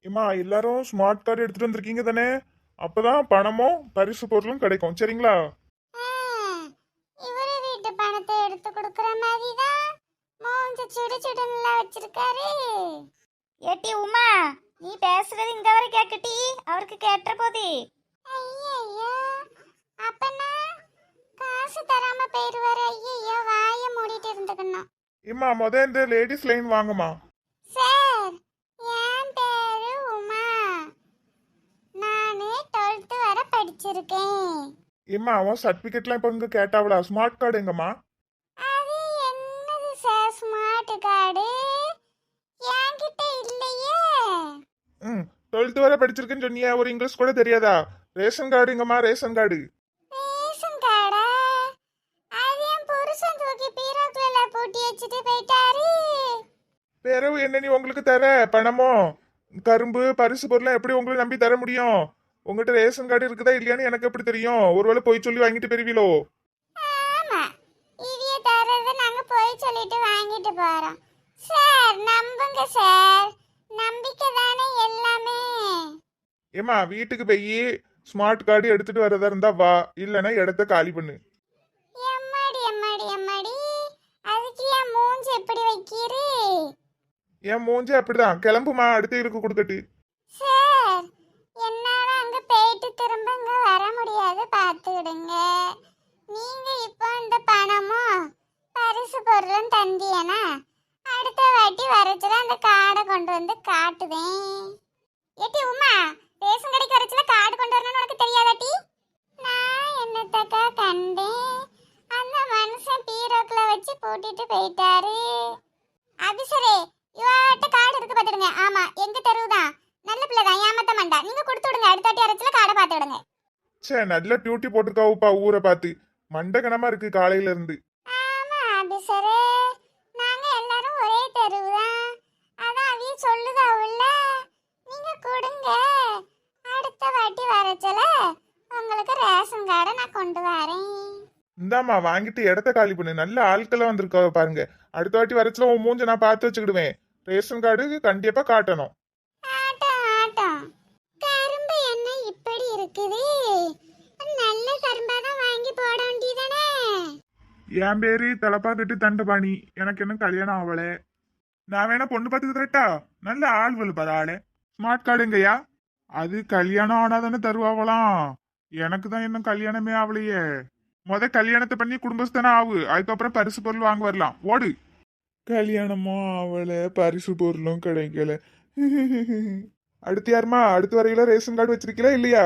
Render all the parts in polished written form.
ஏம்மா எல்லாரும் smart card எடுத்துட்டு வந்திருக்கீங்க தானே? அப்பதான் பணமும் பரிசு பொருளும் கிடைக்கும், சரிங்களா? ஆ, இவரு வீட்டு பணத்தை எடுத்து கொடுக்குற மாதிரி தான் மூஞ்ச சுடு சுடுன்னுல வச்சிருக்காரு. ஏட்டி உமா, நீ பேசுறது இங்க வரை கேக்கட்டி, அவருக்கு கேட்ட போது. ஐயையோ, அப்பனா காசு தராம போயிருவாரு. ஐயையோ, வாயை மூடிட்டு இருந்துக்கணும். ஏம்மா இந்த லேடிஸ் லைன் வாங்கம்மா. சார், என் பேரு உமா. நானு 12th வரை படிச்சிருக்கேன். ஏம்மா அவன் சர்டிபிகேட்லாம் இப்போ இங்க கேட்டாவளா? ஸ்மார்ட் கார்டு எங்கம்மா? அது என்னது சார் ஸ்மார்ட் கார்டு? என்கிட்ட இல்லையே. ம் 12th வரை படிச்சிருக்கேன்னு சொன்னியா? ஒரு இங்கிலீஷ் கூட தெரியாதா? ரேஷன் கார்டு எங்கம்மா? Ration card. ரேஷன் கார்டா? அது என் புருஷன் தூக்கி பீரோக்குள்ள பூட்டி வச்சுட்டு போயிட்டாரு. பிறகு என்ன நீ உங்களுக்கு தர பணமோ கரும்பு பரிசு பொருளாம் எப்படி உங்களுக்கு நம்பி தர முடியும்? உங்ககிட்ட ரேஷன் கார்டு இருக்குதா இல்லையான்னு எனக்கு எப்படி தெரியும்? ஒருவேளை போய் சொல்லி வாங்கிட்டு பெறுவீளோ? ஆமா, இவிய தரத நாங்க போய் சொல்லிட்டு வாங்கிட்டு போறோம். சார் நம்புங்க சார், நம்பிக்கை தானே எல்லாமே. ஏம்மா வீட்டுக்கு போய் ஸ்மார்ட் கார்டு எடுத்துட்டு வரதா இருந்தா வா, இல்லைன்னா இடத்த காலி பண்ணு. எம்மாடி எம்மாடி எம்மாடி, அதுக்கு என் மூஞ்சி எப்படி வைக்கிறீ? என் மூஞ்சி அப்படிதான், கிளம்புமா, அடுத்த இருக்கு கொடுக்கட்டு. சார், என்னால அங்க போயிட்டு திரும்ப இங்க வர முடியாது, பார்த்துக்கிடுங்க. நீங்க இப்போ இந்த பணமும் பரிசு பொருளும் தந்தியனா, அடுத்த வாட்டி வரச்சுல அந்த கார்டை கொண்டு வந்து காட்டுதேன். ஏட்டி உமா, ரேஷன் கடைக்கு வரச்சுல கார்டு கொண்டு வரணும்னு உனக்கு தெரியாதாட்டி? நான் என்னத்தக்கா கண்டேன், அந்த மனுஷன் பீரோக்குள்ள வச்சு பூட்டிட்டு போயிட்டாரு. அபிசரே, இவாட்ட கார்டு இருக்கு பார்த்துடுங்க. ஆமா, எங்க தெருவுதான். நல்ல பிள்ளை தான், ஏமாத்த மாட்டா. நீங்க கொடுத்து விடுங்க, அடுத்த வாட்டி வரச்சுல கார்டை பார்த்து விடுங்க. சே நல்ல டியூட்டி போட்டிருக்காவுப்பா ஊரை பார்த்து. மண்டகனமா இருக்கு காலையில இருந்து. ஆமா அபிசரே, நாங்க எல்லாரும் ஒரே தெருவுதான். அதான் அவிய சொல்லுதாவுல்ல, நீங்க கொடுங்க, அடுத்த வாட்டி வரச்சுல உங்களுக்கு ரேஷன் கார்டை நான் கொண்டு வரேன். இந்தாம்மா வாங்கிட்டு இடத்த காலி பண்ணு. நல்ல ஆட்கள்லாம் வந்திருக்கா பாருங்க. அடுத்த வாட்டி வரச்சுல உன் மூஞ்ச நான் பார்த்து வச்சுக்கிடுவேன். ரேஷன் கார்டு கண்டிப்பா காட்டணும். ஆட்டம் ஆட்டம். கரும்பு என்ன இப்படி இருக்குது? நல்ல கரும்பா தான் வாங்கி போட வேண்டியதானே. என் பேரு தலப்பாக்கட்டு தண்டபாணி. எனக்கு என்ன கல்யாணம் ஆகல. நான் வேணா பொண்ணு பார்த்து தரட்டா? நல்ல ஆள் வலுப்பாரு ஆளு. ஸ்மார்ட் கார்டு எங்கயா? அது கல்யாணம் ஆனாதானே தருவாங்களாம். எனக்கு தான் இன்னும் கல்யாணமே ஆகலையே. கல்யாணத்தை பண்ணி குடும்பஸ்தானே ஆகு, அதுக்கப்புறம் பரிசு பொருள் வாங்க வரலாம். ஓடு. கல்யாணமும் ஆவல, பரிசு பொருளும் கிடைக்கல. அடுத்து யாருமா? அடுத்து வரையில ரேஷன் கார்டு வச்சிருக்கீங்களா இல்லையா?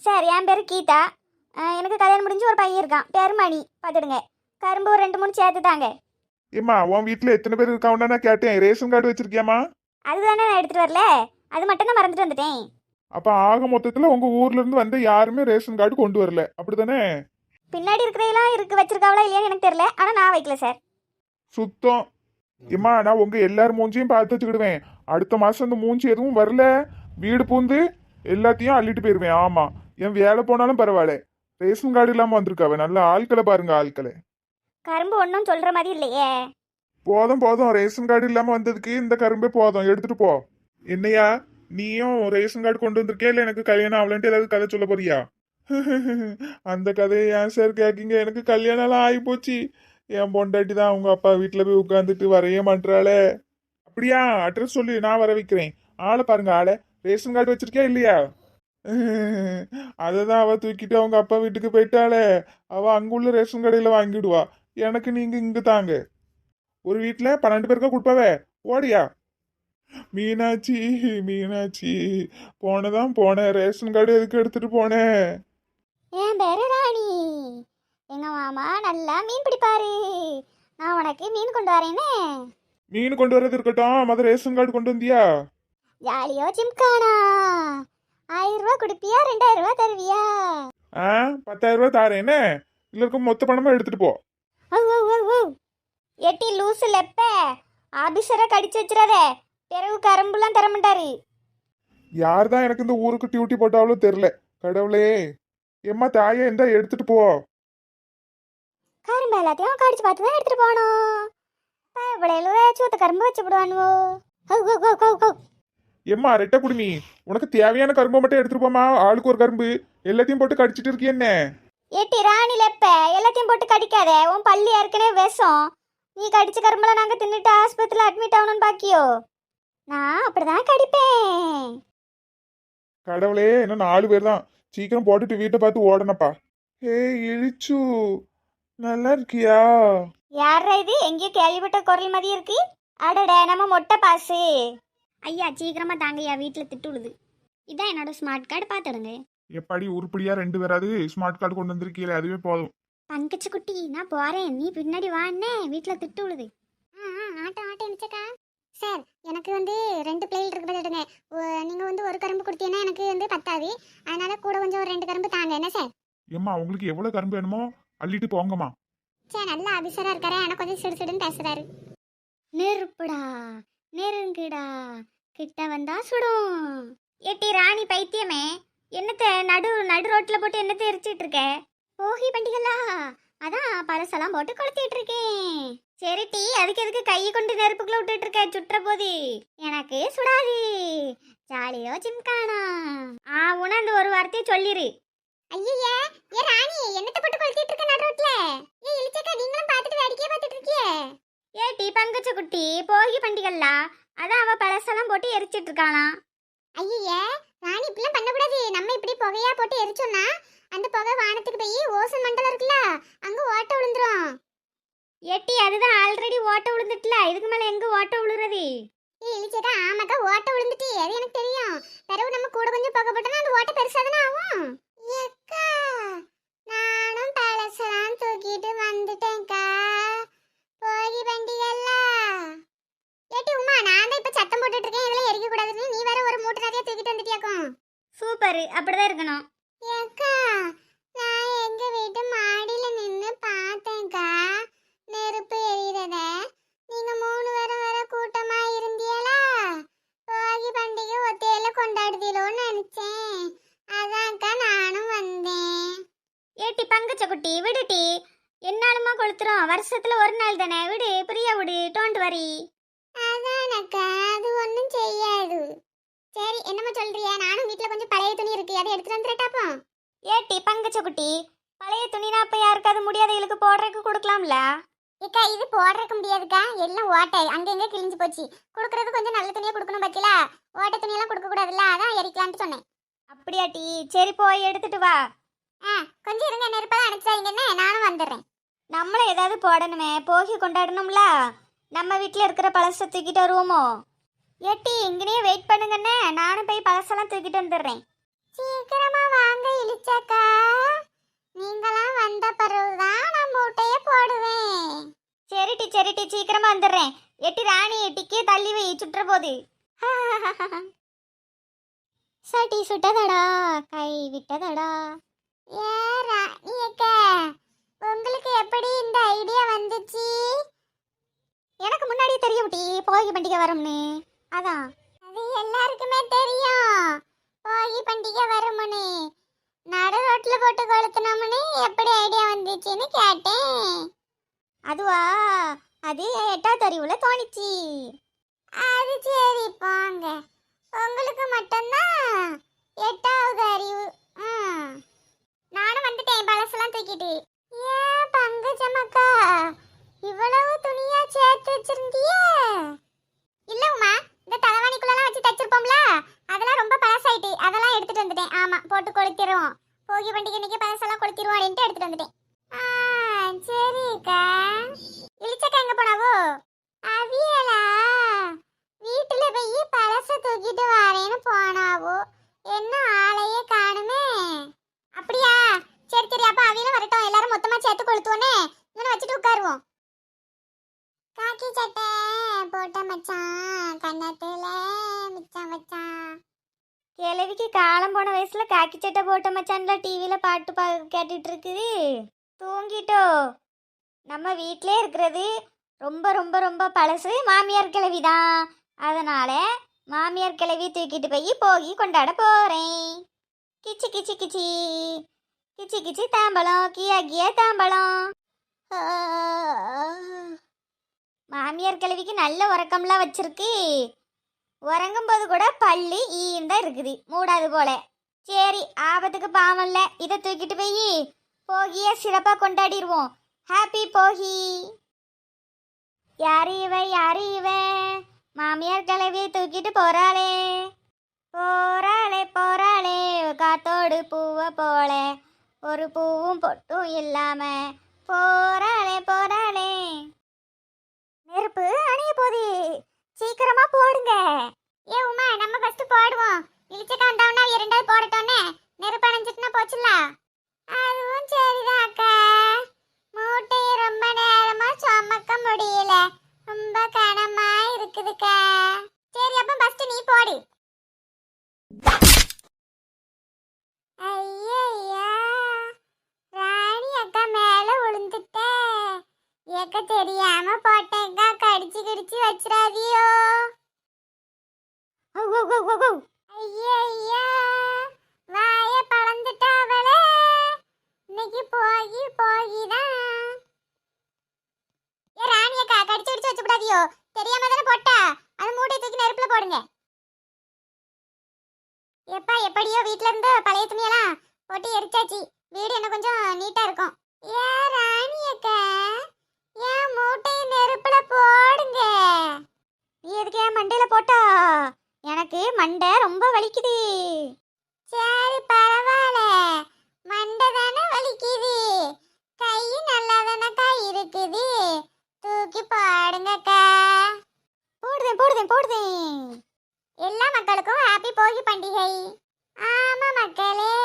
சார், என் பேரு கீதா. எனக்கு கல்யாணம் முடிஞ்சு ஒரு பையன் இருக்கான், பேரு மணி. பார்த்துடுங்க, கரும்பு ஒரு 2 3 சேர்த்து தாங்க. ஏம்மா உன் வீட்டுல எத்தனை பேர் இருக்காவுன்னா நான் கேட்டேன். ரேஷன் கார்டு வச்சிருக்கியாமா? அதுதானே நான் எடுத்துட்டு வரல, அது மட்டும் தான் மறந்துட்டு வந்துட்டேன். அப்ப ஆக மொத்தத்துல உங்க ஊர்ல இருந்து வந்த யாருமே ரேஷன் கார்டு கொண்டு வரல, அப்படித்தானே? பின்னாடி இருக்கிறதெல்லாம் இருக்கு, வச்சிருக்காவளா இல்லையான்னு எனக்கு தெரியல, ஆனா நான் வைக்கல சார். சுத்தம். ஏம்மா நான் உங்க எல்லாரும் மூஞ்சியும் பார்த்து வச்சுக்கிடுவேன். அடுத்த மாசம் இந்த மூஞ்சி எதுவும் வரல, வீடு பூந்து எல்லாத்தையும் அள்ளிட்டு போயிருவேன். ஆமா, என் வேலை போனாலும் பரவாயில்ல. ரேஷன் கார்டு இல்லாம வந்திருக்காவ. நல்ல ஆட்களை பாருங்க, ஆட்களை. கரும்பு ஒன்றும் சொல்ற மாதிரி இல்லையே. போதும் போதும், ரேஷன் கார்டு இல்லாம வந்ததுக்கு இந்த கரும்பே போதும், எடுத்துட்டு போ. என்னையா நீயும் ரேஷன் கார்டு கொண்டு வந்திருக்கே, இல்ல எனக்கு கல்யாணம் ஆகலன்ட்டு ஏதாவது கதை சொல்ல போறியா? அந்த கதையை ஏன் சார் கேக்கீங்க? எனக்கு கல்யாணம் எல்லாம் ஆகி போச்சு. என் பொண்டாட்டி தான் அவங்க அப்பா வீட்டுல போய் உட்காந்துட்டு வரைய மாட்டாளே. அப்படியா? அட்ரஸ் சொல்லி நான் வர வைக்கிறேன். ஆளை பாருங்க, ஆளை. ரேஷன் கார்டு வச்சிருக்கியா இல்லையா? அததான் அவ தூக்கிட்டு அவங்க அப்பா வீட்டுக்கு போயிட்டாளே. அவ அங்குள்ள ரேஷன் கடையில வாங்கிடுவா. எனக்கு நீங்க இங்க தாங்க. ஒரு வீட்டுல 12 பேருக்கா கொடுப்பாவே. ஓடியா மீனாட்சி, மீனாட்சி. போனதான் போனேன், ரேஷன் கார்டு எதுக்கு எடுத்துட்டு போனேன்? என் பேரு ராணி. எங்க மாமா நல்லா மீன் பிடிப்பாரு, நான் உனக்கு மீன் கொண்டு வரேன்னு. மீன் கொண்டு வரது இருக்கட்டும், மத ரேஷன் கார்டு கொண்டு வந்தியா? ஜாலியோ ஜிம்கானா, 1000 ரூபா கொடுப்பியா 2000 ரூபா தருவியா? 10,000 ரூபாய் தாரேன்னு. இல்ல இருக்க மொத்த பணமா எடுத்துட்டு போ. எட்டி லூசு லெப்ப, ஆபீசரை கடிச்சு வச்சிடாத, பிறகு கரும்புலாம் தர மாட்டாரு. யார் தான் எனக்கு இந்த ஊருக்கு டியூட்டி போட்டாவளோ தெரியல. கடவுளே. எம்மா தாயே, இந்த எடுத்துட்டு போ. கரும்பு எல்லாத்தையும் கடிச்சு பார்த்து தான் எடுத்துட்டு போனோம். இவ்வளவு சூத்த கரும்பு வச்சு விடுவானுவோ. எம்மா ரெட்டை குடுமி, உனக்கு தேவையான கரும்பை மட்டும் எடுத்துட்டு போமா. ஆளுக்கு ஒரு கரும்பு. எல்லாத்தையும் போட்டு கடிச்சிட்டு இருக்கி என்ன? ஏட்டி ராணி லெப்ப எல்லாத்தையும் போட்டு கடிக்காத, உன் பள்ளி ஏற்கனவே விஷம். நீ கடிச்ச கரும்பெல்லாம் நாங்கள் தின்னுட்டு ஆஸ்பத்திரியில் அட்மிட் ஆகணும்னு பாக்கியோ? நான் அப்படிதான் கடிப்பேன். கடவுளே, இன்னும் 4 பேர் தான். சீக்கிரம் போட்டுட்டு வீட்டை பார்த்து ஓடனப்பா. ஏய் இழிச்சு, நல்லா இருக்கியா? யாரா இது? எங்கேயோ கேள்விப்பட்ட குரல் மாதிரி இருக்கு. அடட, நம்ம மொட்டை பாசு. ஐயா சீக்கிரமா தாங்கய்யா, வீட்டில் திட்டு விழுது. இதான் என்னோட ஸ்மார்ட் கார்டு, பார்த்துடுங்க. எப்படி உருப்படியா 2 பேராது ஸ்மார்ட் கார்டு கொண்டு வந்திருக்கீங்களே, அதுவே போதும். பங்கச்சு குட்டி, நான் போறேன், நீ பின்னாடி வான்னே. வீட்டில் திட்டு விழுது. ஆட்டம் ஆட்டம் நிச்சக்கா. சார் எனக்கு வந்து 2 பிளேட் இருக்கு பார்த்துடுங்க. நீங்கள் வந்து ஒரு கரும்பு கொடுத்தீங்கன்னா எனக்கு வந்து பத்தாது. அதனால கூட கொஞ்சம் ஒரு 2 கரும்பு தாங்க என்ன சார்? ஏம்மா உங்களுக்கு எவ்வளவு கரும்பு வேணுமோ அள்ளிட்டு போங்கம்மா. சார் நல்ல ஆபிசராக இருக்காரு, ஆனால் கொஞ்சம் சிடுசிடுன்னு பேசுறாரு. நெருப்புடா நெருங்குடா, கிட்ட வந்தா சுடும். ஏட்டி ராணி பைத்தியமே, என்னத்த நடு நடு ரோட்ல போட்டு என்னத்த எரிச்சிட்டு இருக்க? போகி பண்டிகளா, அதான் பழசெல்லாம் போட்டு கொளுத்திட்டு இருக்கேன். சரி டீ, அதுக்கு எதுக்கு கையை கொண்டு நெருப்புக்குள்ள விட்டுட்டு இருக்க? சுற்ற போது எனக்கு சுடாது. ஜாலியோ ஜிம்கானா. உணர்ந்து ஒரு வார்த்தையை சொல்லிரு. ஐயே ஏ ராணி, என்னத்தை போட்டு கொளுத்திட்டு இருக்க நடு ரோட்ல? ஏ இளிச்சக்கா, நீங்களும் பார்த்துட்டு வேடிக்கையே பார்த்துட்டு இருக்கியே. ஏட்டி பங்கச்ச குட்டி, போகி பண்டிகள்லா, அதான் அவ பழசெல்லாம் போட்டு எரிச்சிட்டு இருக்காளாம். ஐயே ராணி, இப்படிலாம் பண்ணக்கூடாது. நம்ம இப்படி புகையா போட்டு எரிச்சோம்னா அந்த புகை வானத்துக்கு போய் ஓசோன் மண்டலம் இருக்குல்ல, அங்க ஓட்ட விழுந்துரும். ஏட்டி அதுதான் ஆல்ரெடி ஓட்ட விழுந்துட்டுல, இதுக்கு மேல எங்க ஓட்ட விழுறது? ஏ இளிச்சக்கா, ஆமாக்கா ஓட்ட விழுந்துட்டு, அது எனக்கு தெரியும். பிறகு நம்ம கூட கொஞ்சம் புகை போட்டோம்னா அந்த ஓட்ட பெருசாதானே ஆகும். ஏக்கா, நானும் பழசெல்லாம் தூக்கிட்டு வந்துட்டேன்க்கா. போகி பண்டிகைல ஏட்டி உமா, நான் தான் இப்ப சத்தம் போட்டுட்டு இருக்கேன் இதெல்லாம் எரிக்க கூடாதுன்னு. நீ வேற ஒரு மூட்டை நிறைய தூக்கிட்டு வந்துட்டியாக்கும். சூப்பர், அப்படிதான் இருக்கணும். ஏக்கா, நான் எங்க வீட்டு மாடியில நின்னு பார்த்தேன்க்கா நெருப்பு எரியறத. நீங்க 3 பேரும் வேற கூட்டமா இருந்தீங்களா? போகி பண்டிகை ஒத்தையில கொண்டாடுதீங்களோன்னு நினைச்சேன். அதான்க்கா நானும் வந்தேன். ஏட்டி பங்கச்ச குட்டி, விடுட்டி. என்னாலுமா கொளுத்துறோம், வருஷத்துல ஒரு நாள் தானே, விடு பிரியா விடு, டோன்ட் வரி. அதானக்கா, அது ஒன்றும் செய்யாது. சரி, என்னம்மா சொல்றியா? நானும் வீட்டில் கொஞ்சம் பழைய துணி இருக்கு, அதை எடுத்துட்டு வந்துட்டாப்போ. ஏட்டி பங்கச்ச குட்டி, பழைய துணினா அப்ப யாருக்காவது முடியாதவங்களுக்கு போடுறதுக்கு கொடுக்கலாம்ல? ஏக்கா, இது போடுறதுக்கு முடியாதுக்கா, எல்லாம் ஓட்டை அங்கங்க கிழிஞ்சு போச்சு. கொடுக்கறது கொஞ்சம் நல்ல துணியா கொடுக்கணும் பத்தியில. ஓட்டை துணியெல்லாம் கொடுக்க கூடாதுல்ல, அதான் எரிக்கலான்ட்டு சொன்னேன். அப்படியாட்டி, சரி போய் எடுத்துட்டு வா. கொஞ்சம் இருங்க, நெருப்பெல்லாம் அணைச்சாங்கன்னு நானும் வந்துடுறேன். நம்மளும் ஏதாவது போடணுமே, போகி கொண்டாடணும்ல. நம்ம வீட்டில் இருக்கிற பழசை தூக்கிட்டு வருவோமோ? ஏட்டி இங்கனே வெயிட் பண்ணுங்கண்ணே, நானும் போய் பழசெல்லாம் தூக்கிட்டு வந்துடுறேன். சீக்கிரமா வாங்க இளிச்சக்கா, நீங்களாம் வந்த பிறகுதான் நான் மூட்டைய போடுவேன். சரிட்டி சீக்கிரமா வந்துடுறேன். எட்டி ராணி, டிக்கிய தள்ளி வை, சுற்ற போது. சட்டி சுட்டதடா, கை விட்டதடா. ஏ ராணி அக்கா, உங்களுக்கு எப்படி இந்த ஐடியா வந்துச்சு? எனக்கு முன்னாடியே தெரியும் டி, போகி பண்டிகை வரும்னு. அதான். அது எல்லாருக்குமே தெரியும் போகி பண்டிகை வரும்னு. நடு ரோட்ல போட்டு கொளுத்தணும்னு எப்படி ஐடியா வந்துச்சுன்னு கேட்டேன். அதுவா, அது 8வது அறிவுல தோணிச்சு. அது சரி போங்க, உங்களுக்கு மட்டும்தான் 8வது அறிவு. நானும் வந்துட்டேன் பழசெல்லாம் தூக்கிட்டு. ஏன் பங்கஜமக்கா, இவ்வளவு துணியா சேர்த்து வச்சிருந்தியே? இல்ல உமா, இந்த தலைவாணிக்குள்ளலாம் வச்சு தச்சிருப்போம்ல, அதெல்லாம் ரொம்ப பழசாயிட்டு, அதெல்லாம் எடுத்துட்டு வந்துட்டேன். ஆமா, போட்டு கொளுத்திடுவோம், போகி பண்டிகை இன்னைக்கு பழசெல்லாம் கொளுத்திடுவோம் அப்படின்ட்டு எடுத்துட்டு வந்துட்டேன். சரிக்கா. இளிச்சக்கா எங்க போனாவோ? அவியலா வீட்டுல போய் பழச தூக்கிட்டு வரேன்னு போனாவோ, என்ன ஆளையே காணுமே. அப்படியா? சரி அப்ப அவியல வரட்டும், எல்லாரும் மொத்தமா சேர்த்து கொளுத்துவோனே. இவனை வச்சுட்டு உட்காருவோம். காக்கி சட்டை போட்ட மச்சான், கண்ணத்துல மிச்சம் வச்சான். கிழவிக்கு காலம் போன வயசுல காக்கி சட்டை போட்ட மச்சான்ல டிவியில பாட்டு கேட்டுட்டு இருக்குது. தூங்கிட்டோ. நம்ம வீட்டிலே இருக்கிறது ரொம்ப ரொம்ப ரொம்ப பழசு மாமியார் கிழவி தான். அதனால மாமியார் கிழவி தூக்கிட்டு போய் போகி கொண்டாட போறேன். கிச்சி கிச்சி கிச்சி கிச்சி கிச்சி தாம்பலம், கியா கியா தாம்பலம். மாமியார் கிழவிக்கு நல்ல உறக்கம்லாம் வச்சிருக்கு. உறங்கும் போது கூட பல்லு ஈன்னு தான் இருக்குது, மூடாது போல. சரி, ஆபத்துக்கு பாவம் இல்லை, இதை தூக்கிட்டு போய் போகிய சிறப்பாக கொண்டாடிடுவோம். ஹாப்பி போகி. யாரு இவ, யாரு இவ? மாமியார் கிளவியை தூக்கிட்டு போறாளே, போறாளே போறாளே, காத்தோடு பூவை போல, ஒரு பூவும் பொட்டும் இல்லாம போறாளே போறாளே. நெருப்பு அணைய போதி, சீக்கிரமா போடுங்க. ஏ உமா, நம்ம ஃபர்ஸ்ட் போடுவோம். இழிச்சக்கா வந்தவனா இரண்டாவது போடட்டோன்னே நெருப்பு அணைஞ்சிட்டுனா போச்சுல. அதுவும் சரிதான் அக்கா. மூட்டையை ரொம்ப நேரமா சுமக்க முடியல, ரொம்ப கனமா இருக்குதுக்கா. சரி, அப்ப ஃபர்ஸ்ட் நீ போடு. ஐயா, ராணி அக்கா மேல விழுந்துட்டே. ஏக்க தெரியாம போட்டேக்கா, கடிச்சு கிடிச்சு வச்சிடாதியோ. ஐயா, வாய பழந்துட்டாவளே. இன்னைக்கு போகிதான். ஏ ராணி அக்கா, கடிச்சு கிடிச்சு வச்சுடாதியோ. தெரியாம தானே போட்டா. அது மூட்டை தூக்கி நெருப்புல போடுங்க. எப்பா, எப்படியோ வீட்ல இருந்து பழைய துணியெல்லாம் போட்டு எரிச்சாச்சு. வீடு என்ன கொஞ்சம் நீட்டா இருக்கும். ஏ ராணி அக்கா, ஏன் மூட்டையை நெருப்புல போடுங்க. நீ எதுக்கு என் மண்டையில போட்டா? எனக்கு மண்டை ரொம்ப வலிக்குது. சரி, பரவாயில்ல. மண்டை தானே வலிக்குது, கை நல்லா தானக்கா இருக்குது. தூக்கி போடுங்கக்கா. போடுதேன் போடுதேன் போடுதேன். எல்லா மக்களுக்கும் ஹாப்பி போகி பண்டிகை. ஆமா மக்களே,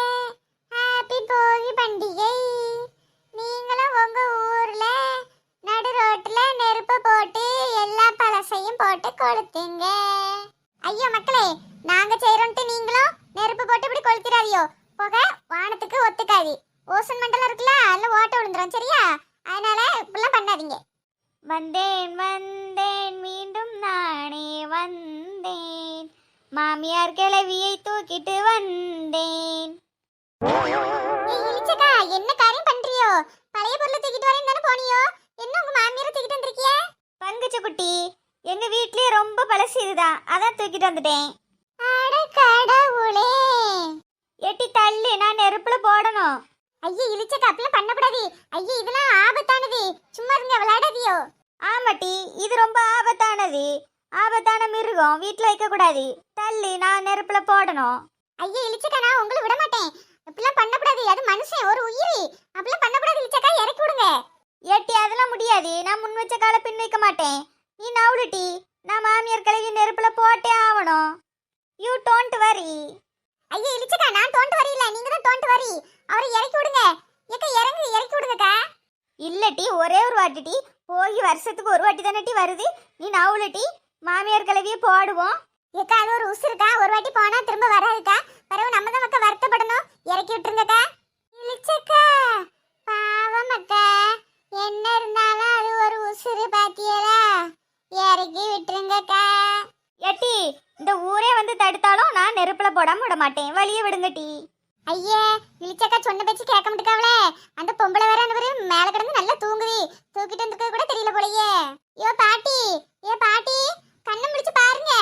ஹாப்பி போகி பண்டிகை. நீங்களும் உங்க ஊர்ல நடு ரோட்ல நெருப்பு போட்டு எல்லா பழசையும் போட்டு கொளுத்துங்க. ஐயோ மக்களே, நாங்க செய்யறோம்ட்டு நீங்களும் நெருப்பு போட்டு இப்படி கொளுத்திடாதியோ. புகை வானத்துக்கு ஒத்துக்காது. ஓசன் மண்டலம் இருக்குல்ல, அதுல ஓட்ட விழுந்துரும். சரியா? அதனால இப்படிலாம் பண்ணாதீங்க. வந்தேன் வந்தேன் மீண்டும் நானே வந்தேன், மாமியார் கிளவியை தூக்கிட்டு வந்தேன். இழிச்சக்கா, என்ன காரியம் பண்றியோ? பழைய பொருளை தூக்கிட்டு வரேன்னு தானே போனியோ? என்ன உங்க மாமியாரை தூக்கிட்டு வந்திருக்கிய? பங்குச்சு குட்டி, எங்க வீட்லயே ரொம்ப பழசு இதுதான், அதான் தூக்கிட்டு வந்துட்டேன். அட கடவுளே. எட்டி தள்ளு, நான் நெருப்புல போடணும். ஐயா இழிச்சக்கா, அப்படிலாம் பண்ணக்கூடாது. ஐயா, இதெல்லாம் ஆபத்தானது. சும்மா இருங்க, விளையாடாதியோ. ஆமாட்டி, இது ரொம்ப ஆபத்தானது, ஆபத்தான மிருகம், வீட்டுல வைக்க கூடாது. தள்ளு, நான் நெருப்புல போடணும். ஐயா இழிச்சக்கா, நான் உங்களை விட மாட்டேன். அப்படிலாம் பண்ணக்கூடாது. அது மனுஷன், ஒரு உயிரி. அப்படிலாம் பண்ணக்கூடாது இழிச்சக்கா, இறக்கி விடுங்க. ஏட்டி, அதெல்லாம் முடியாது. நான் முன் வச்ச கால பின் வைக்க மாட்டேன். நீ நவுடுட்டி, நான் மாமியார் கிளவி நெருப்புல போட்டே ஆகணும். You don't worry. ஐயா இழிச்சக்கா, நான் தோண்டு வரையில, நீங்க தான் தோண்டு வரி. அவரை இறக்கி விடுங்க. ஏக்கா இறங்கு, இறக்கி விடுங்கக்கா. இல்லட்டி, ஒரே ஒரு வாட்டிட்டி, போய் வருஷத்துக்கு ஒரு வாட்டி தானட்டி வருது. நீ நவுலட்டி, மாமியார் கிளவியை போடுவோம். ஏக்கா, அது ஒரு உசுருக்கா, ஒரு வாட்டி போனா திரும்ப வராதுக்கா. பிறகு நம்ம தான் மக்கா வருத்தப்படணும். இறக்கி விட்டுருங்கக்கா. இழிச்சக்கா, பாவம் அக்கா. என்ன இருந்தாலும் அது ஒரு உசுறு, பாத்தியலா? இறக்கி விட்டுருங்கக்கா. எட்டி, இந்த ஊரே வந்து தடுத்தாலும் நான் நெருப்புல போடாம விட மாட்டேன். வழிய விடுங்கட்டி. ஐயே, இழிச்சக்கா சொன்ன பேச்சு கேட்க மாட்டேக்காவளே. அந்த பொம்பளை வேற அந்த மேல கிடந்து நல்லா தூங்குது. தூக்கிட்டு வந்துக்க கூட தெரியல போலயே. ஏ பாட்டி, ஏ பாட்டி, கண்ணை முடிச்சு பாருங்க.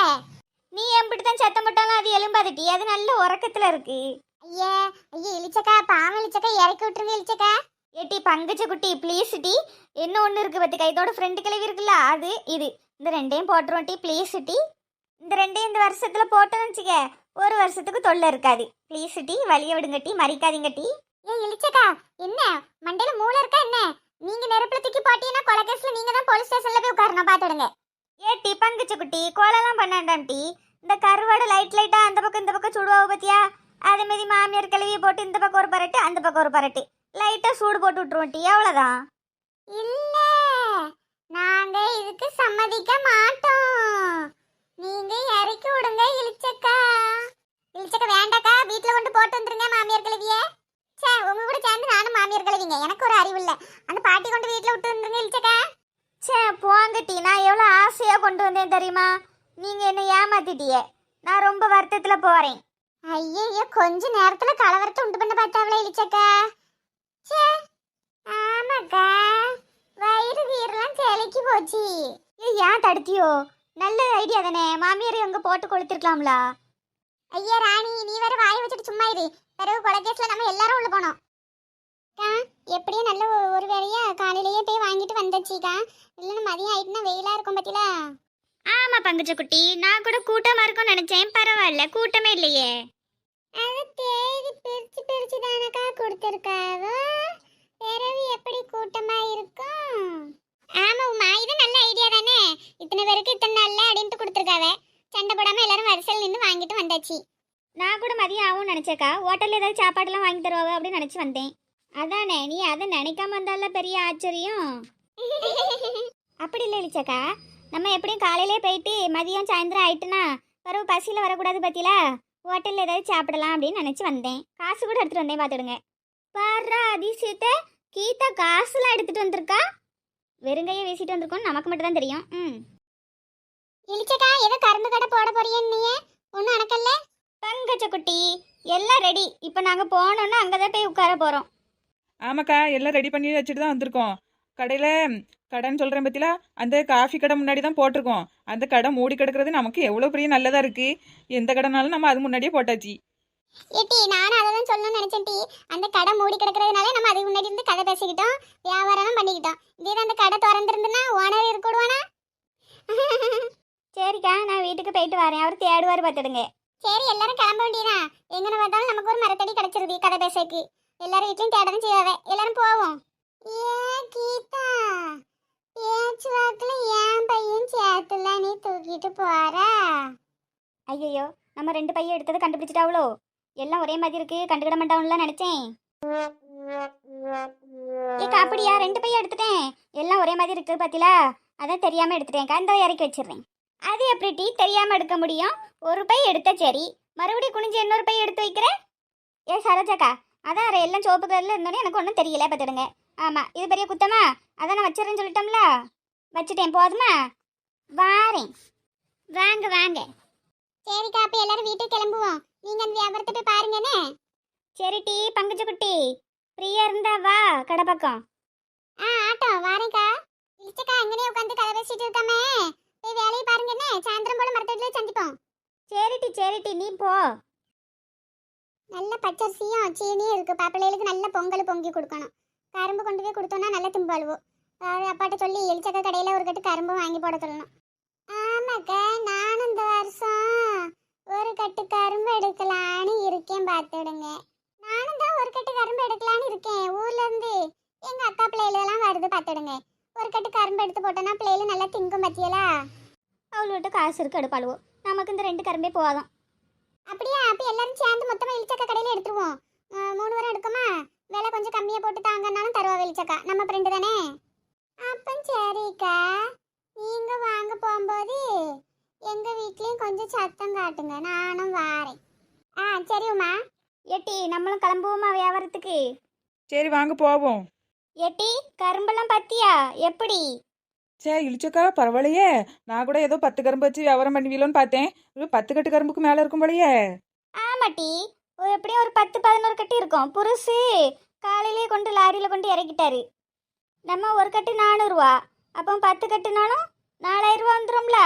நீ எம்பிட்டுதான் சத்தம் போட்டாலும் அது எலும்பாதட்டி, அது நல்ல உறக்கத்துல இருக்கு. ஐயே, ஐயே இழிச்சக்கா, பாவம் இழிச்சக்கா, இறக்கி விட்டுருங்க இழிச்சக்கா. ஏட்டி பங்குச்ச குட்டி, ப்ளீஸ் டி. என்ன ஒன்று இருக்கு பத்துக்கா, இதோட ஃப்ரெண்டு கிளவி இருக்குல்ல, அது இது. இந்த ரெண்டையும் போட்டுருவோம் டி, ப்ளீஸ் டி. இந்த ரெண்டையும் இந்த வருஷத்துல போட்டோன்னு வச்சுக்க, ஒரு வருஷத்துக்கு தொல்லை இருக்காது. ப்ளீஸ் டி, வழிய விடுங்க டி, மறிக்காதீங்க டி. ஏ இழிச்சக்கா, என்ன மண்டையில மூளை இருக்கா என்ன? நீங்க நெருப்புல தூக்கி போட்டீங்கன்னா கொலை கேஸ்ல நீங்க தான் போலீஸ் ஸ்டேஷன்ல போய் உட்காரணும், பாத்துடுங்க. ஏட்டி பங்குச்ச குட்டி, கோலெல்லாம் பண்ணாண்டாம் டி. இந்த கருவாடு லைட்டா அந்த பக்கம் இந்த பக்கம் சுடுவாவு பத்தியா? அதே மாதிரி மாமியார் கிளவியை போட்டு இந்த பக்கம் ஒரு பரட்டு, அந்த பக்கம் ஒரு பரட்டு, லைட்டா சூடு போட்டு விட்டுருவோம் டி, அவ்வளவுதான். இல்ல, நாங்க இதுக்கு சம்மதிக்க மாட்டோம். நீங்க இறக்கி விடுங்க இழிச்சக்கா. இழிச்சக்கா வேண்டாக்கா, வீட்டுல கொண்டு போட்டு வந்துருங்க மாமியார் கிளவிய. சே, உங்க கூட சேர்ந்து நானும் மாமியார் கிளவிங்க. எனக்கு ஒரு அறிவு இல்ல. அந்த பாட்டி கொண்டு வீட்டுல விட்டு வந்துருங்க இழிச்சக்கா. சே போங்க டி, நான் எவ்வளோ ஆசையா கொண்டு வந்தேன் தெரியுமா? நீங்க என்ன ஏமாத்திட்டியே. நான் ரொம்ப வருத்தத்துல போறேன். ஐயோ, கொஞ்ச நேரத்துல கலவரத்தை உண்டு பண்ண பார்த்தாவளே இழிச்சக்கா. சே, ஆமாக்கா, வயிறு வீரெல்லாம் தெளிக்கி போச்சு. ஏன் தடுத்தியோ? நல்ல ஐடியா தானே, மாமியார் அங்க போட்டு கொளுத்திருக்கலாம்ல. ஐயா ராணி, நீ வேற வாயை வச்சுட்டு சும்மா இரு. பிறகு கொலைகேஸ்ல நம்ம எல்லாரும் உள்ள போனோம். எப்படியும் நல்ல ஒரு வேலையா காலையிலேயே போய் வாங்கிட்டு வந்தாச்சுக்கா. இல்லைன்னா மதியம் ஆயிட்டுனா வெயிலா இருக்கும் பத்தில. ஆமா பங்குச்ச குட்டி, நான் கூட கூட்டமா இருக்கும்னு நினைச்சேன். பரவாயில்ல, கூட்டமே இல்லையே. அது தேதி பிரிச்சு பிரிச்சு தானக்கா கொடுத்துருக்காவ. பிறகு எப்படி கூட்டமா இருக்கும்? ஆமா உமா, இது நல்ல ஐடியா தானே. இத்தனை பேருக்கு இத்தனை நாள்ல அப்படின்ட்டு கொடுத்துருக்காவ. சண்டை போடாம எல்லாரும் வரிசையில் நின்று வாங்கிட்டு வந்தாச்சு. நான் கூட மதியம் ஆகும்னு நினைச்சேக்கா. ஹோட்டல்ல ஏதாவது சாப்பாடுலாம் வாங்கி தருவாங்க அப்படின்னு நினைச்சு வந்தேன். அதானே, நீ அதை நினைக்காம வந்தால பெரிய ஆச்சரியம். அப்படி இல்லை இளிச்சக்கா, நம்ம எப்படியும் காலையிலே போயிட்டு மதியம் சாயந்தரம் ஆயிட்டுனா பிறகு பசியில் வரக்கூடாது பத்தியில ஹோட்டலில் ஏதாவது சாப்பிடலாம் அப்படின்னு நினச்சி வந்தேன். காசு கூட எடுத்துகிட்டு வந்தேன், பார்த்துடுங்க. பாரா அதிசயத்தை, கீதா காசுலாம் எடுத்துகிட்டு வந்திருக்கா. வெறுங்கையை வீசிட்டு வந்திருக்கோன்னு நமக்கு மட்டும் தான் தெரியும். இளிச்சக்கா, ஏதோ கரும்பு கடை போட போறியன்னு நீ ஒன்றும் அணக்கல்ல. பங்கச்ச குட்டி, எல்லாம் ரெடி. இப்போ நாங்கள் போனோன்னா அங்கே தான் போய் உட்கார போகிறோம். ஆமாக்கா, எல்லாம் ரெடி பண்ணி வச்சுட்டு தான் வந்திருக்கோம். கடையில் கடைன்னு சொல்கிறேன் பத்திலா, அந்த காஃபி கடை முன்னாடி தான் போட்டிருக்கோம். அந்த கடை மூடி கிடக்கிறது நமக்கு எவ்வளோ பெரிய நல்லதாக இருக்குது. எந்த கடைனாலும் நம்ம அது முன்னாடியே போட்டாச்சு. ஏட்டி, நானும் அதை தான் சொல்லணும்னு நினைச்சேன் டி. அந்த கடை மூடி கிடக்கிறதுனால நம்ம அதுக்கு முன்னாடி இருந்து கதை பேசிக்கிட்டோம், வியாபாரம் பண்ணிக்கிட்டோம். இதே அந்த கடை திறந்துருந்துன்னா ஓனர் இருக்கக்கூடுவானா? சரிக்கா, நான் வீட்டுக்கு போயிட்டு வரேன். அவர் தேடுவார், பார்த்துடுங்க. சரி, எல்லாரும் கிளம்ப வேண்டியதான். எங்கன்னு பார்த்தாலும் நமக்கு ஒரு மரத்தடி கிடைச்சிருது கதை பேசக்கு. எல்லாரும் வீட்லையும் தேடவும் செய்வாவே. எல்லாரும் போவோம். ஏ கீதா, பேச்சு வாக்குல ஏன் பையன் சேத்துல நீ தூக்கிட்டு போற? ஐயோ, நம்ம 2 பையன் எடுத்ததை கண்டுபிடிச்சிட்டாவளோ. எல்லாம் ஒரே மாதிரி இருக்கு, கண்டுக்கிட மாட்டான்லாம் நினைச்சேன். ஏக்கா, அப்படியா? 2 பையன் எடுத்துட்டேன். எல்லாம் ஒரே மாதிரி இருக்கு பாத்தீங்களா, அதான் தெரியாம எடுத்துட்டேன். கந்த இறக்கி வச்சிடுறேன். அது எப்படி டீ தெரியாம எடுக்க முடியும்? ஒரு பை எடுத்த சரி, மறுபடியும் குனிஞ்சு இன்னொரு பை எடுத்து வைக்கிறேன். ஏ சரோஜாக்கா, அதான் எல்லாம் சோப்பு கலர்ல இருந்தோன்னே எனக்கு ஒன்றும் தெரியல, பார்த்துடுங்க. ஆமா, இது பெரிய குத்தமா? அதான் நான் வச்சிடறேன்னு சொல்லிட்டோம்ல, வச்சுட்டேன். போதுமா? வாரேன், வாங்க வாங்க. சரிக்கா, அப்ப எல்லாரும் வீட்டுக்கு கிளம்புவோம். நீங்க அந்த வியாபாரத்தை போய் பாருங்கன்னு. சரி டீ பங்குச்ச குட்டி, ஃப்ரீயா இருந்தா வா கடை பக்கம். ஆட்டோ வாரேக்கா. இளிச்சக்கா, அங்கனே உட்காந்து கதை பேசிட்டு இருக்காமே, போய் வேலையை பாருங்கன்னு. சாயந்தரம் போல மரத்தடியில சந்திப்போம். சரி டி, நீ போ. நல்ல பச்சரிசியும் சீனியும் இருக்கு. பாப்பிள்ளைகளுக்கு நல்ல பொங்கல் பொங்கி கொடுக்கணும். கரும்பு கொண்டு போய் கொடுத்தோம்னா நல்ல தும்பாளுவோம். அப்பாட்ட சொல்லி எலிச்சக்க கடையில் ஒரு கட்டு கரும்பு வாங்கி போட சொல்லணும். ஆமாக்கா, நானும் இந்த வருஷம் ஒரு கட்டு கரும்பு எடுக்கலான்னு இருக்கேன், பார்த்துடுங்க. நானும் தான் ஒரு கட்டு கரும்பு எடுக்கலான்னு இருக்கேன். ஊர்ல இருந்து எங்க அக்கா பிள்ளைகளெல்லாம் வருது, பார்த்துடுங்க. ஒரு கட்டு கரும்பு எடுத்து போட்டோன்னா பிள்ளைகள் நல்லா திங்கும் பத்தியலா. அவள்கிட்ட காசு இருக்கு, எடுப்பாளுவோம். நமக்கு இந்த 2 கரும்பே போதும். அப்படியா? அப்போ எல்லாரும் சேர்ந்து மொத்தமாக எலிச்சக்கா கடையில் எடுத்துருவோம். 3 வாரம் எடுக்குமா? விலை கொஞ்சம் கம்மியாக போட்டு தாங்கன்னாலும் தருவா வெளிச்சக்கா. நம்ம ஃப்ரெண்டு தானே. அப்போ சரிக்கா, நீங்கள் வாங்க போகும்போது எங்கள் வீட்லேயும் கொஞ்சம் சத்தம் காட்டுங்க, நானும் வாரேன். சரி உமா. ஏட்டி, நம்மளும் கிளம்புவோமா வியாபாரத்துக்கு? சரி வாங்க போவோம். ஏட்டி, கரும்பெல்லாம் பத்தியா எப்படி? இழிச்சக்கா, பரவாயில்லையே. நான் கூட ஏதோ 10 கரும்பு வச்சு வியாபாரம் பண்ணுவீங்களோன்னு பார்த்தேன். ஒரு 10 கட்டு கரும்புக்கு மேலே இருக்கும் போலயே. ஆமாட்டி, எப்படியும் ஒரு 10-11 கட்டு இருக்கும். புருசு காலையிலேயே கொண்டு லாரியில் கொண்டு இறக்கிட்டாரு. நம்ம ஒரு கட்டு 400 ரூபா, அப்போ 10 கட்டுனாலும் 4000 ரூபா வந்துடும்ல.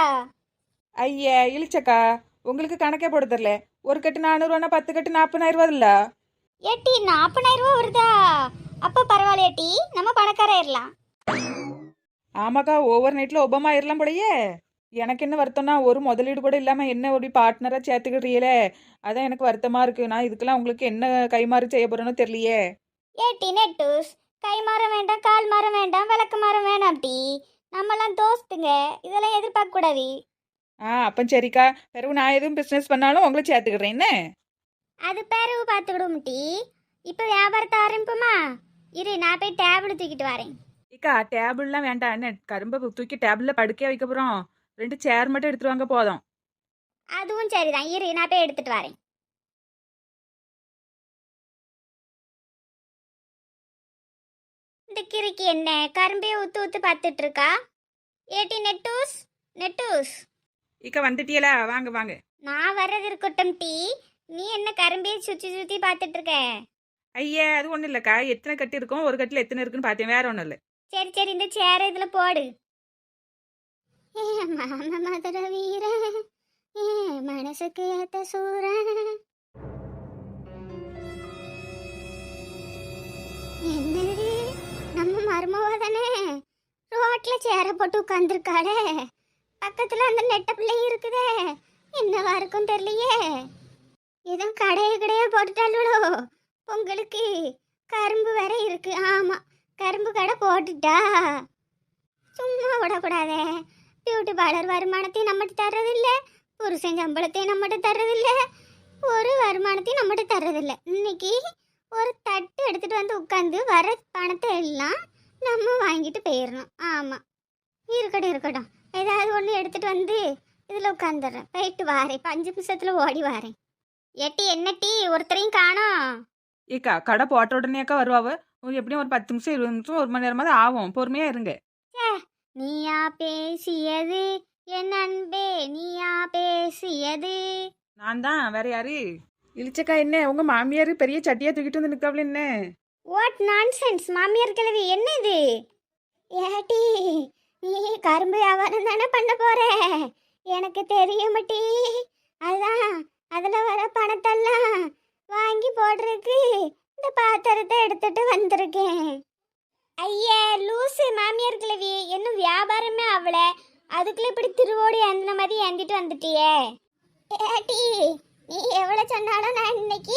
ஐயா இழிச்சக்கா, உங்களுக்கு கணக்கே போட தெரில. ஒரு கட்டு 400 ரூபானா 10 கட்டு 40,000 ரூபா இல்ல? ஏட்டி, 40,000 ரூபா வருதா? அப்போ பரவாயில்லையாட்டி, நம்ம பணக்காராயிரலாம். ஆமாக்கா, ஓவர் நைட்டில் ஒபமா ஆயிரலாம் போலயே. எனக்கு என்ன வருத்தம்னா, ஒரு முதலீடு கூட இல்லாமல் என்ன ஒரு பார்ட்னராக சேர்த்துக்கிட்டீங்களே, அதான் எனக்கு வருத்தமாக இருக்குது. நான் இதுக்கெல்லாம் உங்களுக்கு என்ன கைமாறு செய்ய போகிறேன்னு தெரியலையே. ஏட்டி நெட்டூஸ், கை மாறம் வேண்டாம், கால் மாறம் வேண்டாம், விளக்கு மாறம் வேணாம் டி. நம்மலாம் தோஸ்துங்க, இதெல்லாம் எதிர்பார்க்க கூடாது. அப்போ சரிக்கா, பிறகு நான் எதுவும் பிஸ்னஸ் பண்ணாலும் உங்களை சேர்த்துக்கிறேன். என்ன அது பிறகு பார்த்துக்கிடும் டி. இப்போ வியாபாரத்தை ஆரம்பிப்போமா? இரு, நான் போய் டேபிள் தூக்கிட்டு வரேன். இக்கா, டேபிள்லாம் வேண்டாம். என்ன கரும்பை தூக்கி டேபிளில் படுக்க வைக்க போகிறோம். 2 சேர் மட்டும் எடுத்துட்டு வாங்க போதும். அதுவும் சரிதான், இரு நான் போய் எடுத்துட்டு வரேன். இந்த கிறுக்கி என்ன கரும்பே ஊத்து ஊத்து பார்த்துட்டு இருக்கா? ஏட்டி நெட்டூஸ், நெட்டூஸ். இக்கா வந்துட்டியலா? வாங்க வாங்க. நான் வர்றது இருக்கட்டும் டி, நீ என்ன கரும்பே சுற்றி சுற்றி பார்த்துட்டு இருக்க? ஐயா, அது ஒன்றும் இல்லைக்கா. எத்தனை கட்டு இருக்கும், ஒரு கட்டில் எத்தனை இருக்குன்னு பார்த்தேன், வேற ஒன்றும் இல்லை. சரி, இந்த சேரை இதில் போடு. ஏ மாம மதுர வீர ஏ மனசுக்கு ஏத்த சூர. என்னது நம்ம மருமவ தானே ரோட்ல சேர போட்டு உட்காந்துருக்காளே. பக்கத்துல அந்த நெட்ட பிள்ளை இருக்குதே, என்னவா இருக்கும் தெரியலையே. ஏதோ கடையே போட்டுட்டாளோ பொங்கலுக்கு. கரும்பு வேற இருக்கு. ஆமா, கரும்பு கடை போட்டுட்டா. சும்மா விடக்கூடாதே. பியூட்டி பார்லர் வருமானத்தையும் நம்மகிட்ட தர்றதில்ல, புருஷன் சம்பளத்தையும் நம்மகிட்ட தர்றதில்ல, ஒரு வருமானத்தையும் நம்மகிட்ட தர்றதில்ல. இன்னைக்கு ஒரு தட்டு எடுத்துட்டு வந்து உட்காந்து வர பணத்தை எல்லாம் நம்ம வாங்கிட்டு போயிடணும். ஆமாம், இருக்கட்டும். ஏதாவது ஒன்று எடுத்துட்டு வந்து இதில் உட்காந்துடுறேன். போயிட்டு வாரேன், 5 நிமிஷத்தில் ஓடி வாரேன். ஏட்டி என்ன டீ ஒருத்தரையும் காணோம். ஏக்கா கடை போட்ட உடனேக்கா வருவாவ. எப்படியும் ஒரு 10 நிமிஷம் 20 நிமிஷம் 1 மணி நேரமாவது ஆகும். பொறுமையா இருங்க. நீயா பேசியது என் அன்பே, நீயா பேசியது. நான் தான், வேற யாரு? இழிச்சக்கா என்ன உங்க மாமியார் பெரிய சட்டியா தூக்கிட்டு வந்து நிக்காவல என்ன? வாட் நான்சென்ஸ் மாமியார் கிழவி, என்ன இது? ஏட்டி நீ கரும்பு வியாபாரம் தானே பண்ண போற? எனக்கு தெரியுமட்டி. அதான் அதில் வர பணத்தெல்லாம் வாங்கி போடுறதுக்கு இந்த பாத்திரத்தை எடுத்துட்டு வந்திருக்கேன். ஐயா லூசு மாமியார் கிழவி, இன்னும் வியாபாரமே அவள, அதுக்குள்ள இப்படி திருவோடி அந்த மாதிரி ஏந்திட்டு வந்துட்டியே. ஏட்டி நீ எவ்வளோ சொன்னாலும் நான் இன்னைக்கு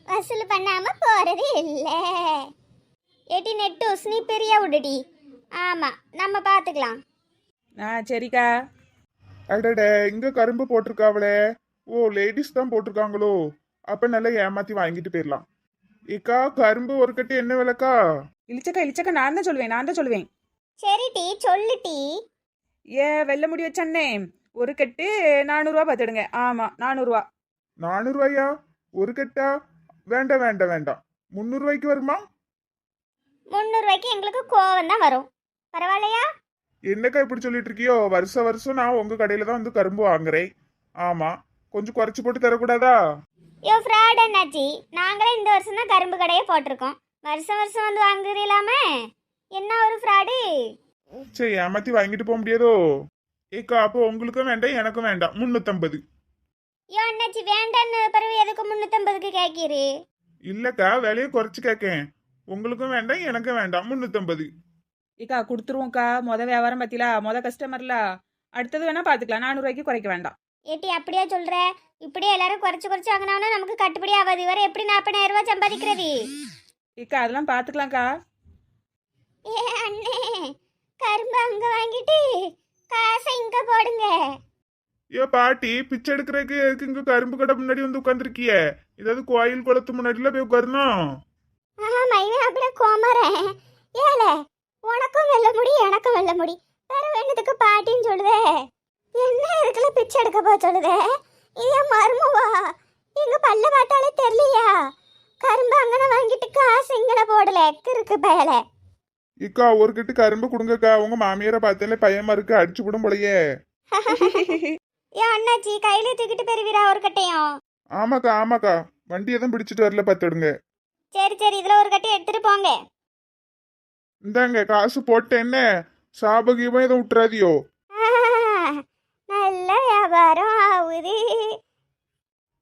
வசூல் பண்ணாம போறது இல்லை. ஏட்டி நெட்டூஸ் நீ பெரிய விடுடி. ஆமா, நம்ம பார்த்துக்கலாம். சரிக்கா. அடட, இங்க கரும்பு போட்டிருக்காவளே. ஓ, லேடிஸ் தான் போட்டிருக்காங்களோ? அப்ப நல்லா ஏமாத்தி வாங்கிட்டு போயிடலாம். ஏக்கா, கரும்பு ஒரு கட்டு என்ன விலைக்கா? இழிச்சக்கா நான் தான் சொல்லுவேன். சரி டீ சொல்லு டீ. வெள்ள முடி வச்சண்ணே, ஒரு கட்டு 400 ரூபா பார்த்துடுங்க. ஆமா, 400 ரூபா. 400 ரூபாயா? ஒரு கட்டா? வேண்டாம் 300 ரூபாய்க்கு வருமா? 300 ரூபாய்க்கு எங்களுக்கு கோவம் தான் வரும். பரவாயில்லையா? என்னக்கா இப்படி சொல்லிட்டு இருக்கியோ? வருஷம் நான் உங்க கடையில தான் வந்து கரும்பு வாங்குறேன். ஆமா, கொஞ்சம் குறைச்சு போட்டு தரக்கூடாதா? யோ ஃப்ராட் அண்ணாச்சி, நாங்களே இந்த வருஷம் தான் கரும்பு கடையே போட்டிருக்கோம். வருஷம் வந்து வாங்குறீங்களாமே, என்ன ஒரு ஃப்ராடு. சரி, ஏமாத்தி வாங்கிட்டு போக முடியாதோ? ஏக்கா, அப்போ உங்களுக்கும் வேண்டாம் எனக்கும் வேண்டாம். 350. யோ அண்ணாச்சி, வேண்டான்னு பிறகு எதுக்கு 350க்கு கேட்கிறீ? இல்லக்கா, விலையை குறைச்சு கேட்கேன். உங்களுக்கும் வேண்டாம் எனக்கும் வேண்டாம். 350. ஏக்கா கொடுத்துருவோம்க்கா. வியாபாரம் பத்திலா, கஸ்டமர்ல. அடுத்தது வேணா பாத்துக்கலாம். 400 ரூபாய்க்கு குறைக்க வேண்டாம். ஏட்டி அப்படியே சொல்ற? இப்படியே எல்லாரும் குறைச்சு வாங்கினோம்னா நமக்கு கட்டுப்படி ஆகாது. வர எப்படி 40,000 ரூபாய் சம்பாதிக்கிறது? ஏக்கா அதெல்லாம் பாத்துக்கலாம்க்கா. ஏ அண்ணே, கரும்பு அங்க வாங்கிட்டு காசை இங்க போடுங்க. ஏ பாட்டி, பிச்சை எடுக்கிறதுக்கு எதுக்கு இங்க கரும்பு கடை முன்னாடி வந்து உட்காந்துருக்கிய? ஏதாவது கோயில் குளத்து முன்னாடில போய் உட்காரணும். ஆமா, இவன் அப்படியே கோமரன். ஏல உனக்கும் வெள்ள முடி எனக்கும் வெள்ள முடி, வேற வேணுதுக்கு பாட்டின்னு சொல்லுதே. என்ன இதுக்குள்ள பிச்சை எடுக்க போ சொல்லுதே? இது மருமவா? எங்க பல்ல பார்த்தாலே தெரியலையா? கரும்பு அங்கன வாங்கிட்டு காசு இங்கன போடல இருக்கு பயல. இக்கா, ஒரு கட்டு கரும்பு கொடுங்கக்கா. உங்க மாமியாரை பார்த்தாலே பயமா இருக்கு, அடிச்சு விடும் போலயே. ஏ அண்ணாச்சி, கையில தூக்கிட்டு பெறுவீரா ஒரு கட்டையும்? ஆமாக்கா, வண்டியை தான் பிடிச்சிட்டு வரல, பார்த்துடுங்க. சரி இதுல ஒரு கட்டை எடுத்துட்டு போங்க. இந்தாங்க காசு போட்ட. என்ன சாபகீயமா எதுவும் விட்டுறாதியோ? நல்ல வியாபாரம் ஆகுது.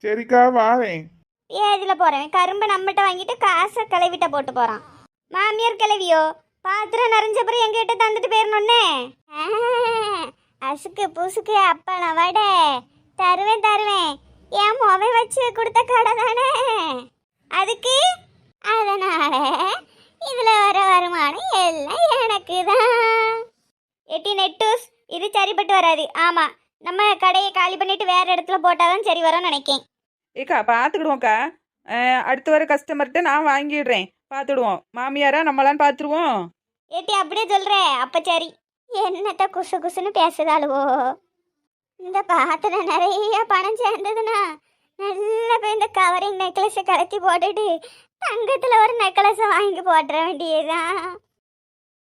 சரிக்கா, வாரேன். ஏதுல போறேன்? கரும்பு நம்மகிட்ட வாங்கிட்டு காசை கிளவிட்ட போட்டு போறான். மாமியார் கிளவியோ பாத்திரம் நிறைஞ்சப்பறம் எங்கிட்ட தந்துட்டு போயிடணுன்னே. அசுக்கு புசுக்கு அப்பளம் வடை தருவேன். என் மொபை வச்சு கொடுத்த கடை தானே அதுக்கு. அதனால இதுல வர வருமானம் எல்லாம் எனக்கு தான். எட்டி நெட்டூஸ், இது சரிப்பட்டு வராது. ஆமா, நம்ம கடையை காலி பண்ணிட்டு வேற இடத்துல போட்டாதான் சரி வரும்னு நினைக்கேன். ஏக்கா பாத்துக்கிடுவோம்க்கா. அடுத்து வர கஸ்டமர்கிட்ட நான் வாங்கிடுறேன். பாத்துடுவோம். மாமியாரா நம்மளான்னு பாத்துருவோம். ஏட்டி அப்படியே சொல்ற? அப்ப சரி. என்னத்த குசுன்னு பேசுதாளுவோ? இந்த பாத்திரம் நிறைய பணம் சேர்ந்ததுன்னா நல்ல போய் இந்த கவரிங் நெக்லஸ் கலத்தி போட்டுட்டு தங்கத்துல ஒரு நெக்லஸ் வாங்கி போட்டுற வேண்டியதுதான்.